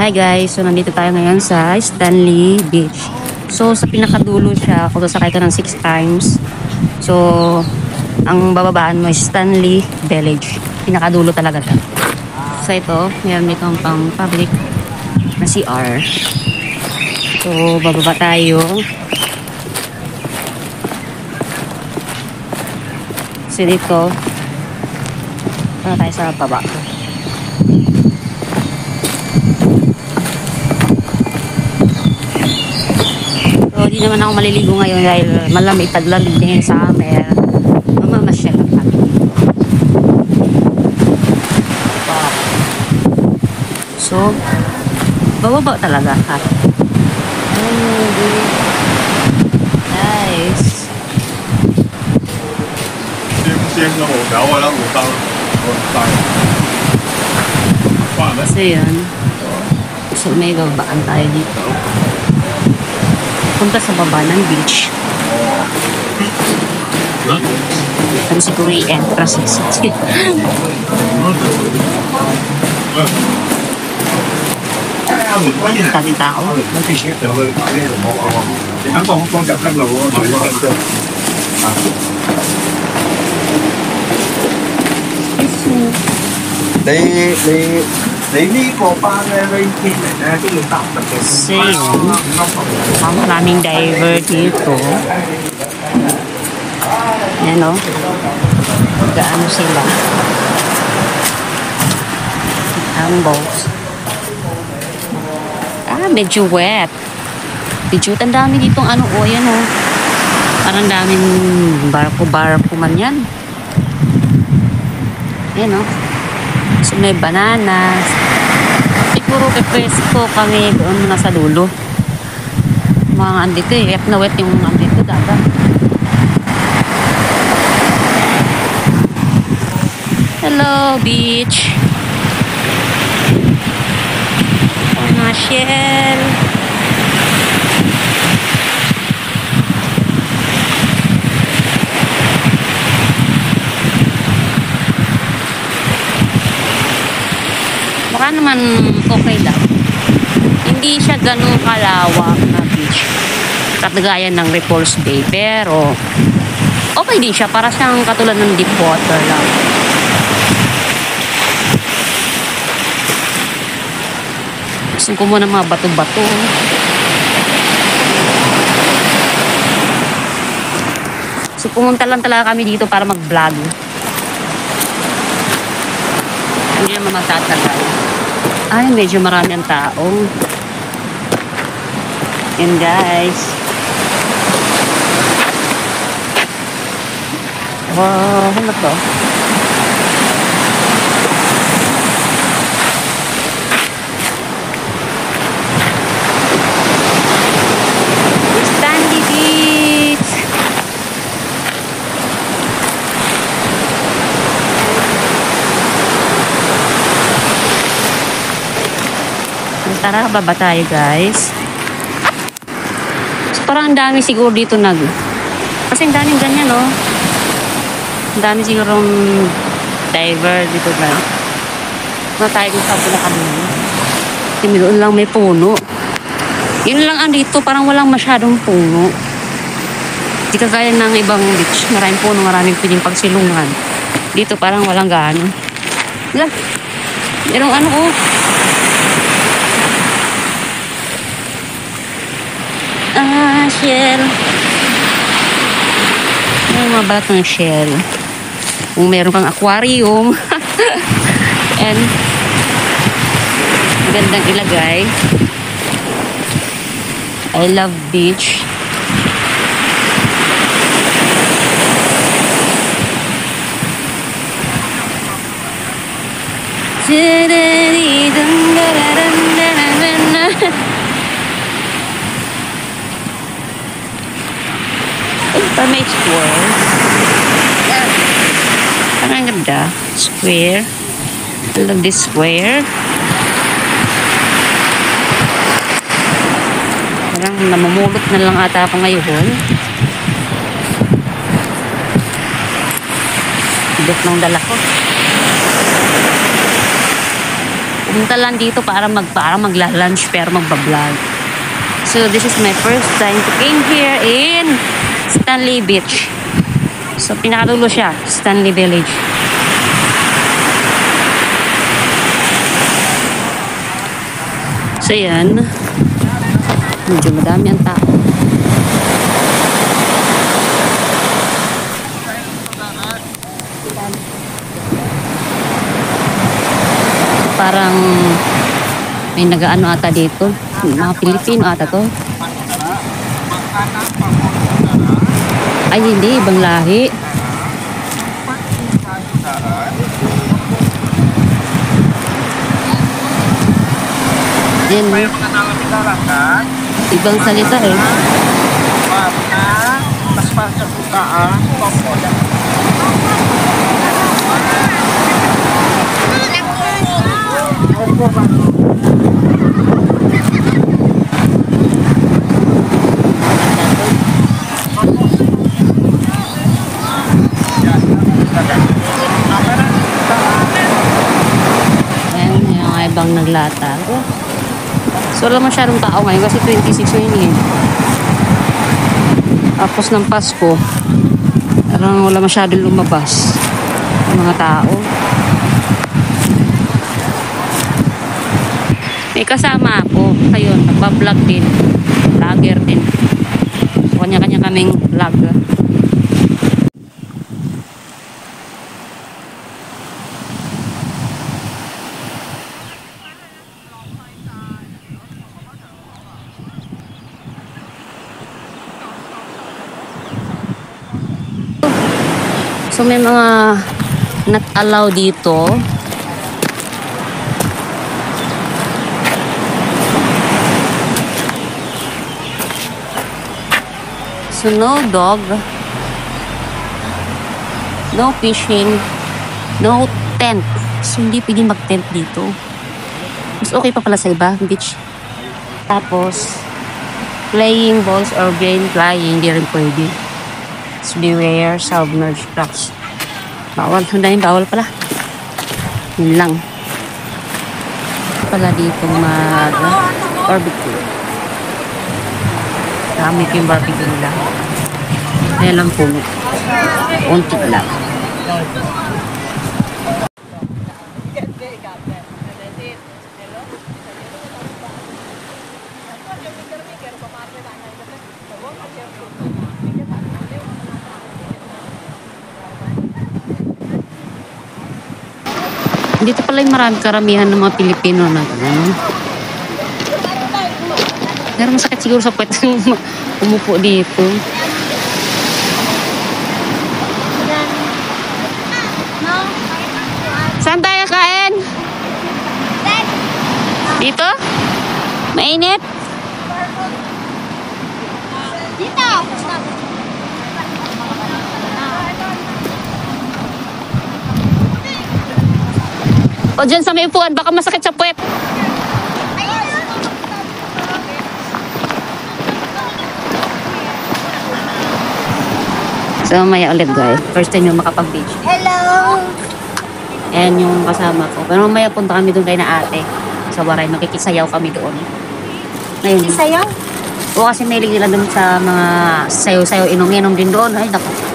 Hi guys, so nandito tayo ngayon sa Stanley Beach. So sa pinakadulo siya, kung sasakay ka ng 6 times. So ang bababaan mo is Stanley Village. Pinakadulo talaga siya. So ito, meron ditong pang public na CR. So bababa tayo. So dito, tayo sa baba. So, di naman ako maliligo ngayon dahil malamig, taglamig din sa summer. Mamamasyal lang kami. So, bababa talaga. Nice. So, yun. So, may babaan tayo dito. Punta sa baba ng beach. Pero siguro i-entrance exit. Tadi tao. Maraming diver dito. Yan o. Gaano sila. Ang boats. Medyo wet. Medyo ang dami ditong ano o. Yan o. Parang daming barko-barko man yan. Yan o. So may bananas. Siguro pepresko kami doon na sa dulo. Mga andito eh. Wet na wet yung andito dagat. Hello beach. Shell. Baka naman okay lang. Hindi siya ganun kalawak na beach. Katagaya ng Repulse Bay. Pero okay din siya. Para siyang katulad ng deep water lang. Gusto ko muna mga bato-bato. So pumunta lang talaga kami dito para mag-vlog. Hindi naman magtatagal. Ay, medyo marami ang tao. Yan guys. Wow, ano to? Stanley Beach. Tara, baba tayo guys. So parang ang dami siguro dito kasi ang daming ganyan oh. Ang dami sigurong diver dito na. Tayo kung saan pula kami. Doon lang may puno. Yun lang andito, parang walang masyadong puno. Di kagaya ng ibang beach. Maraming puno, maraming piling pagsilungan. Dito parang walang gaano. Diba? Merong ano oh. Shell. May mga batang shell. Kung meron kang aquarium. And magandang ilagay. I love beach. May square. Parang ganda. Square. I love this square. Parang namumulot na lang ata ako ngayon. Bigat ng dala ko. Pumunta lang dito para magla-lunch pero magba-vlog. So this is my first time to came here in Stanley Beach. So pinakadulo siya, Stanley Village. So yan, medyo madami ang tao. Parang may nag-ano ata dito. Mga Pilipino ata to. Ay hindi, ibang lahi. Yan. Ibang salita eh. Ayan, yung ibang naglata. So wala masyadong tao ngayon kasi 26 ngayon eh. Tapos ng Pasko, parang wala masyadong lumabas yung mga tao. May kasama ako. Ayun, nagpa-vlog din. Vlogger din. So, kanya-kanya kaming vlog. So, may mga not allowed dito. So, no dog, no fishing, no tent. So, hindi pwede mag-tent dito. Mas okay pa pala sa iba, beach. Tapos, playing balls or game flying, hindi rin pwede. So, beware, submerged cracks. Bawal. Ang bawal pala. Yun lang. Pala dito mag-barbecue. Dami ko yung barbecue nila. Kaya lang po. Unti lang. Dito pala yung karamihan ng mga Pilipino na gano'n. Pero masakit siguro sa puwet umupo dito. Saan tayo kain? Dito? Mainit? Dito! O dyan sa may upuan, baka masakit sa puwet. So, maya ulit guys. First time yung makapag-beach. Hello! Ayan yung kasama ko. Pero mamaya punta kami doon kay na ate. Sa Waray, makikisayaw kami doon. Ngayon. Isayaw? O kasi may nila doon sa mga sayaw-sayaw, inom-inom din doon. Ay, naku.